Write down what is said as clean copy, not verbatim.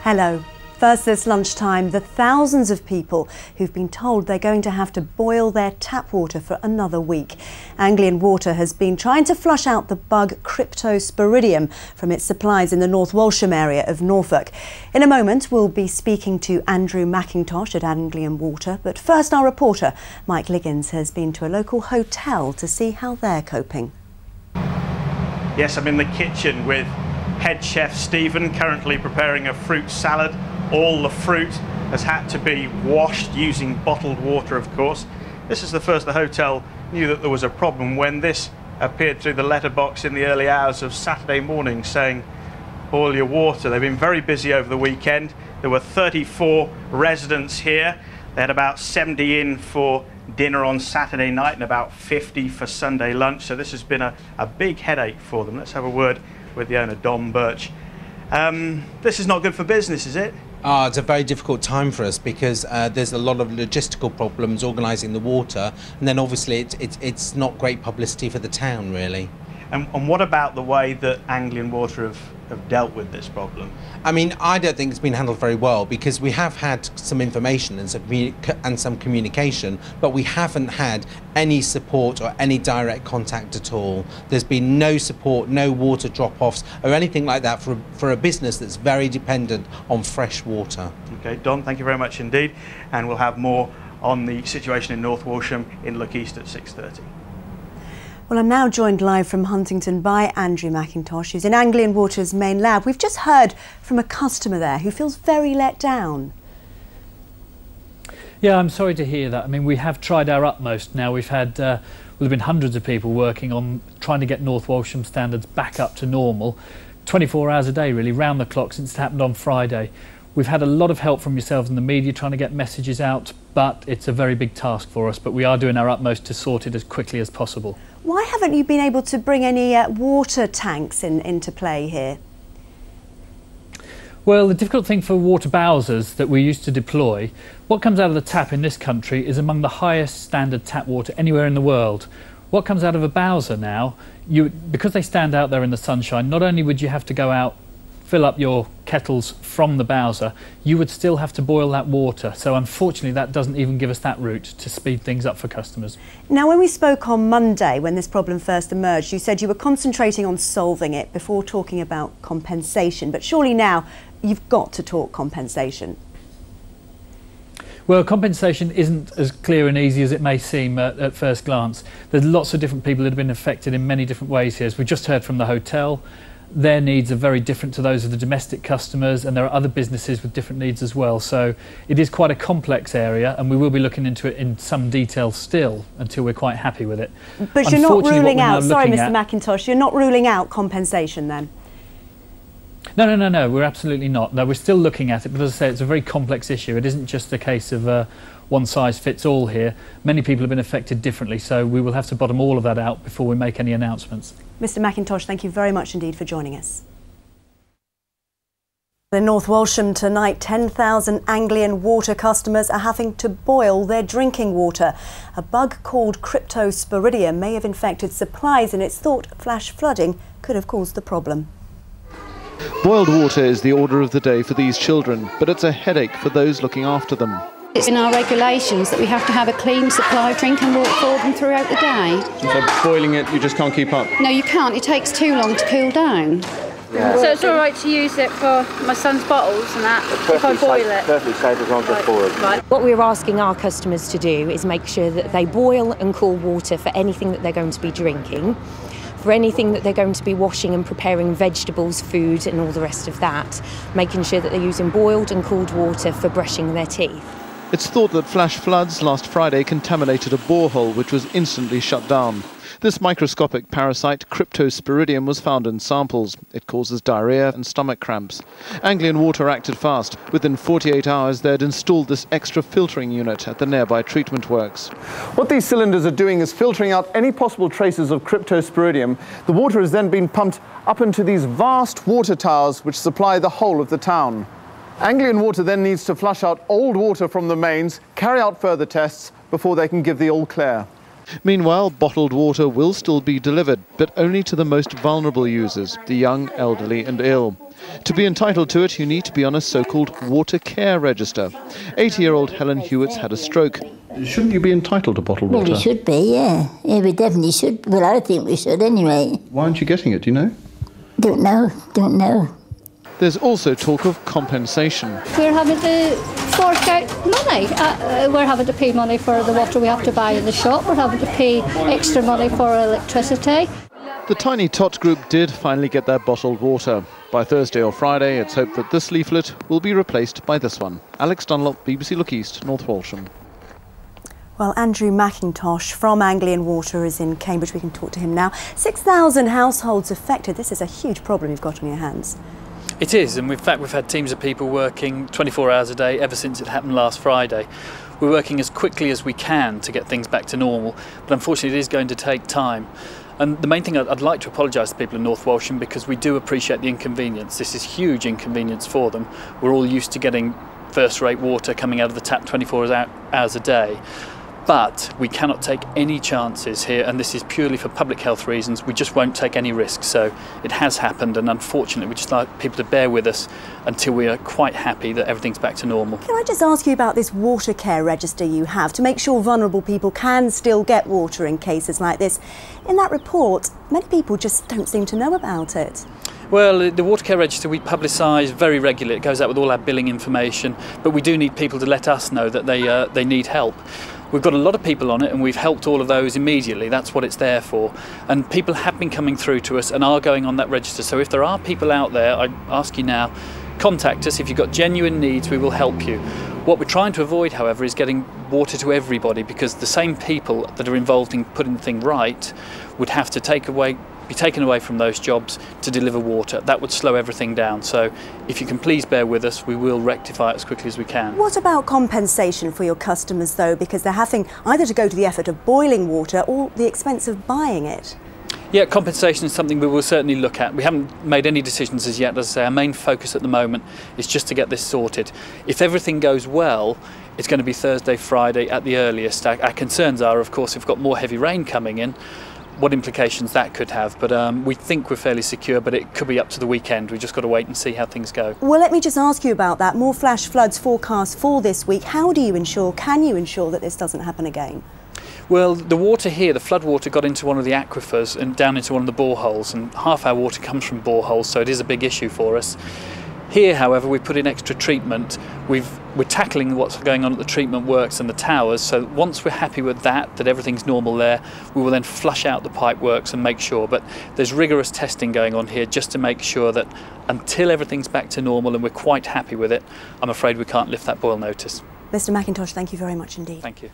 Hello. First this lunchtime, the thousands of people who've been told they're going to have to boil their tap water for another week. Anglian Water has been trying to flush out the bug Cryptosporidium from its supplies in the North Walsham area of Norfolk. In a moment, we'll be speaking to Andrew McIntosh at Anglian Water. But first, our reporter, Mike Liggins, has been to a local hotel to see how they're coping. Yes, I'm in the kitchen with head chef Stephen, currently preparing a fruit salad. All the fruit has had to be washed using bottled water, of course. This is the first the hotel knew that there was a problem when this appeared through the letterbox in the early hours of Saturday morning saying, boil your water. They've been very busy over the weekend. There were 34 residents here. They had about 70 in for dinner on Saturday night and about 50 for Sunday lunch. So this has been a big headache for them. Let's have a word with the owner, Don Birch. This is not good for business, is it? It's a very difficult time for us because there's a lot of logistical problems organising the water, and then obviously it's not great publicity for the town, really. And what about the way that Anglian Water have dealt with this problem? I mean, I don't think it's been handled very well because we have had some information and some communication, but we haven't had any support or any direct contact at all. There's been no support, no water drop-offs or anything like that for a business that's very dependent on fresh water. Okay, Don, thank you very much indeed. And we'll have more on the situation in North Walsham in Look East at 6:30. Well, I'm now joined live from Huntington by Andrew McIntosh, who's in Anglian Water's main lab. We've just heard from a customer there who feels very let down. Yeah, I'm sorry to hear that. I mean, we have tried our utmost now. We've had, well, there have been hundreds of people working on trying to get North Walsham standards back up to normal, 24 hours a day, really, round the clock since it happened on Friday. We've had a lot of help from yourselves and the media trying to get messages out, but it's a very big task for us. But we are doing our utmost to sort it as quickly as possible. Why haven't you been able to bring any water tanks into play here? Well, the difficult thing for water bowsers that we used to deploy, what comes out of the tap in this country is among the highest standard tap water anywhere in the world. What comes out of a bowser now, because they stand out there in the sunshine, not only would you have to go out, fill up your kettles from the bowser, you would still have to boil that water. So unfortunately that doesn't even give us that route to speed things up for customers. Now, when we spoke on Monday, when this problem first emerged, you said you were concentrating on solving it before talking about compensation. But surely now you've got to talk compensation. Well, compensation isn't as clear and easy as it may seem at first glance. There's lots of different people that have been affected in many different ways here. As we just heard from the hotel, their needs are very different to those of the domestic customers, and there are other businesses with different needs as well. So it is quite a complex area, and we will be looking into it in some detail still until we're quite happy with it. But you're not ruling out, sorry Mr McIntosh, you're not ruling out compensation then? No, we're absolutely not. No, we're still looking at it, but as I say, it's a very complex issue. It isn't just a case of one size fits all here. Many people have been affected differently, so we will have to bottom all of that out before we make any announcements. Mr McIntosh, thank you very much indeed for joining us. In North Walsham tonight, 10,000 Anglian Water customers are having to boil their drinking water. A bug called Cryptosporidium may have infected supplies, and it's thought flash flooding could have caused the problem. Boiled water is the order of the day for these children, but it's a headache for those looking after them. It's in our regulations that we have to have a clean supply of drinking water for them throughout the day. So boiling it, you just can't keep up? No, you can't. It takes too long to cool down. Yeah. So it's all right to use it for my son's bottles and that, if I boil it? Perfectly safe as long as it's boiled. Right. What we're asking our customers to do is make sure that they boil and cool water for anything that they're going to be drinking, for anything that they're going to be washing and preparing vegetables, food and all the rest of that, making sure that they're using boiled and cooled water for brushing their teeth. It's thought that flash floods last Friday contaminated a borehole which was instantly shut down. This microscopic parasite, Cryptosporidium, was found in samples. It causes diarrhoea and stomach cramps. Anglian Water acted fast. Within 48 hours, they'd installed this extra filtering unit at the nearby treatment works. What these cylinders are doing is filtering out any possible traces of Cryptosporidium. The water has then been pumped up into these vast water towers which supply the whole of the town. Anglian Water then needs to flush out old water from the mains, carry out further tests before they can give the all clear. Meanwhile, bottled water will still be delivered, but only to the most vulnerable users, the young, elderly and ill. To be entitled to it, you need to be on a so-called water care register. 80-year-old Helen Hewitt's had a stroke. Shouldn't you be entitled to bottled water? Well, we should be, yeah. Yeah, we definitely should. Well, I think we should anyway. Why aren't you getting it, do you know? Don't know. There's also talk of compensation. We're having to fork out money. We're having to pay money for the water we have to buy in the shop. We're having to pay extra money for electricity. The Tiny Tot group did finally get their bottled water. By Thursday or Friday, it's hoped that this leaflet will be replaced by this one. Alex Dunlop, BBC Look East, North Walsham. Well, Andrew McIntosh from Anglian Water is in Cambridge. We can talk to him now. 6,000 households affected. This is a huge problem you've got on your hands. It is, and in fact we've had teams of people working 24 hours a day ever since it happened last Friday. We're working as quickly as we can to get things back to normal, but unfortunately it is going to take time. And the main thing, I'd like to apologise to people in North Walsham because we do appreciate the inconvenience. This is huge inconvenience for them. We're all used to getting first-rate water coming out of the tap 24 hours a day. But we cannot take any chances here, and this is purely for public health reasons. We just won't take any risks. So it has happened, and unfortunately we just like people to bear with us until we are quite happy that everything's back to normal. Can I just ask you about this water care register you have to make sure vulnerable people can still get water in cases like this? In that report, many people just don't seem to know about it. Well, the water care register we publicise very regularly. It goes out with all our billing information, but we do need people to let us know that they need help. We've got a lot of people on it and we've helped all of those immediately. That's what it's there for. And people have been coming through to us and are going on that register. So if there are people out there, I ask you now, contact us. If you've got genuine needs, we will help you. What we're trying to avoid, however, is getting water to everybody, because the same people that are involved in putting the thing right would have to be taken away from those jobs to deliver water. That would slow everything down. So if you can please bear with us, we will rectify it as quickly as we can. What about compensation for your customers though, because they're having either to go to the effort of boiling water or the expense of buying it? Yeah, compensation is something we will certainly look at. We haven't made any decisions as yet. As I say, our main focus at the moment is just to get this sorted. If everything goes well, it's going to be Thursday, Friday at the earliest. Our concerns are, of course, if we've got more heavy rain coming in, what implications that could have. But we think we're fairly secure, but it could be up to the weekend. We've just got to wait and see how things go. Well, let me just ask you about that. More flash floods forecast for this week. How do you ensure, can you ensure that this doesn't happen again? Well, the water here, the flood water got into one of the aquifers and down into one of the boreholes, and half our water comes from boreholes, so it is a big issue for us. Here, however, we put in extra treatment. We're tackling what's going on at the treatment works and the towers, so once we're happy with that everything's normal there, we will then flush out the pipe works and make sure. But there's rigorous testing going on here just to make sure that until everything's back to normal and we're quite happy with it, I'm afraid we can't lift that boil notice. Mr. McIntosh, thank you very much indeed. Thank you.